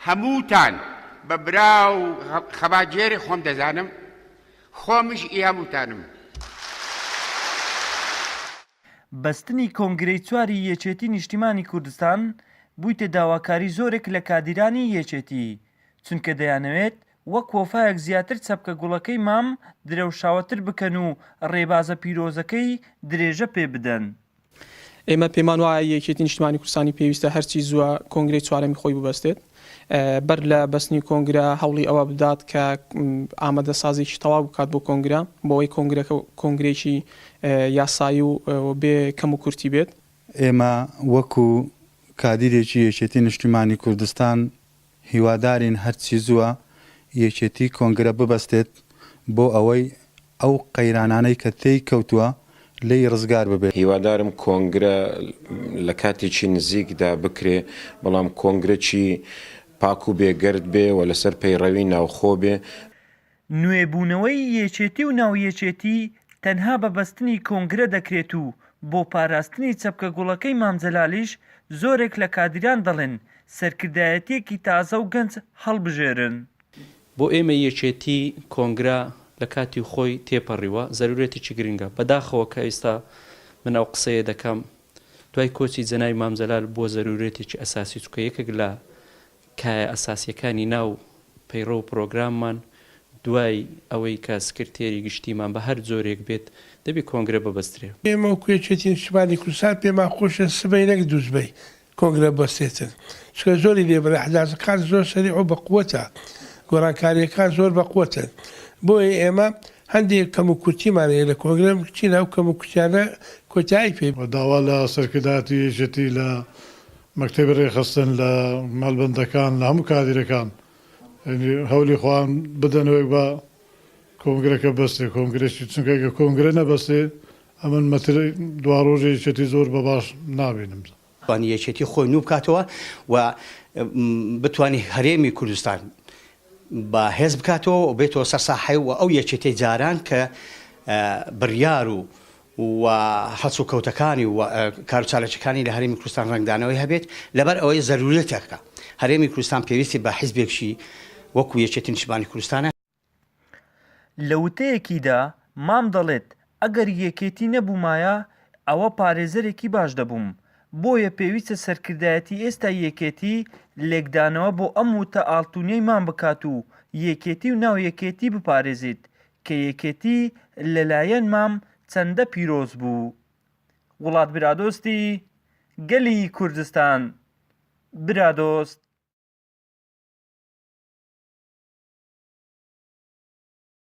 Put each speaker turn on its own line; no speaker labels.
هەمووتان بە براو خەباجێری خۆم دەزانم خۆمیش هەمووتانم.
بەستنی کۆنگرەی چواری یەکێتی نیشتیمانی کوردستان بوویتە داواکاری زۆرێک لە کادرانی یەکێتی، چونکە دەیانەوێت وەک کۆفایەک زیاتر چەپکە گوڵەکەی مام درێوشاوەتر بکەن و ڕێبازە پیرۆزەکەی درێژە پێ بدەن.
ئێمە پێمان وایە یەکێتی نیشتیمانی کوردستانی پێویستە هەرچی زووە کۆنگرەی چوارەمی خۆی ببەستێت بەر لە بەستنی کۆنگرە هەوڵی ئەوە بدات کە ئامادەسازێکی تەواو بکات بۆ کۆنگرە بۆ ئەوەی کۆنگرێکی یاسایی و بێ کەم و کورتی بێت.
ئێمە وەکو کادرێکی یەکێتی نیشتیمانی کوردستان هیوادارین هەرچی زووە یەکێتی کۆنگرە ببەستێت بۆ ئەوەی ئەو قەیرانانەی کە تێی کەوتووە لی ڕزگار ببێت.
هیوادارم کۆنگرە لە کاتێکی نزیکدا بکرێ، بەڵام کۆنگرەی پاک و بێگەرد بێ و لەسەر پەیڕەوی ناوخۆ بێ.
نوێبوونەوەی یەکێتی و ناویەکێتی تەنها بە بەستنی کۆنگرە دەکرێت و بۆ پاراستنی چەپکە گوڵەکەی مامجەلالیش زۆرێک لە کادران دەڵێن سەرکردایەتێکی تازە و گەنج هەڵبژێرن.
بۆ ئێمە یەکێتی کۆنگرە لە کاتی خۆی تێپەڕیوە زەرورەتێکی گرنگە بەداخەوە کە ئێستا من ئەو قسەیە دەکەم دوای کۆچی جەنای مامجەلال بۆ زەرورەتێکی ئەساسی چکە یەکێک لە کایە ئەساسیەکانی ناو پەیڕە و پرۆگراممان دوای ئەوەی کە سکرتێری گشتیمان بە هەر جۆرێک بێت دەبی کۆنگرە ببەسترێ.
ئێمە وەکو یەکێتی نیشتیمانی کوردستان پێمان خۆشە سبەی نەک دووسبەی کۆنگرە بەستێتن، چکە زۆری لێبەرە حەدازەکان زۆر سەریع و بەقووەتە، گۆڕانکاریەکان زۆر بەقووەتن، بۆیە ئێمە هەندێک کەم و کورتیمانەیە لە کۆنگرە بچینە ئەو کەم و کورتیانە کۆتایی پێ.
داوا لە سەرکردایەتی یەکێتی لە مەکتەبی ڕێخستن لە مەلبەندەکان لە هەموو کادرەکان هەولی خۆیان بدەنەوەی بە کۆنگرەکە بەستێ کۆنگرێکی، چونکە ئەگە کۆنگرە نەبەستێ ئەمن مەتر دوا ڕۆژێ یەکێتی زۆر بەباش نابینم.
توانی یەکێتی خۆی نوو بکاتەوە و بتوانی هەرێمی کوردستان بە هێز بکاتەوە و بێتەوە سەر ساحەی و ئەو یەکێتی جاران کە بڕیار و هەڵس و کەوتەکانی و کاروچالەکانی لە هەرێمی کوردستان ڕنگدانەوەی هەبێت لەبەر ئەوەی زەرورەتێکە هەرێمی کوردستان پێویستی بە حیزبێکشی وەکو یەکێتی نیشتیمانی کوردستانە.
لە وتەیەکیدا مام دەڵێت ئەگەر یەکێتی نەبوومایە ئەوە پارێزەرێکی باش دەبووم، بۆیە پێویستە سەرکردایەتی ئێستا یەکێتی لێکدانەوە بۆ ئەم وتە ئاڵتونەی مام بکات و یەکێتی و ناو یەکێتی بپارێزیت کە یەکێتی لەلایەن مام چەندە پیرۆز بوو. وڵات برادۆستی گەلی کوردستان، برادۆست.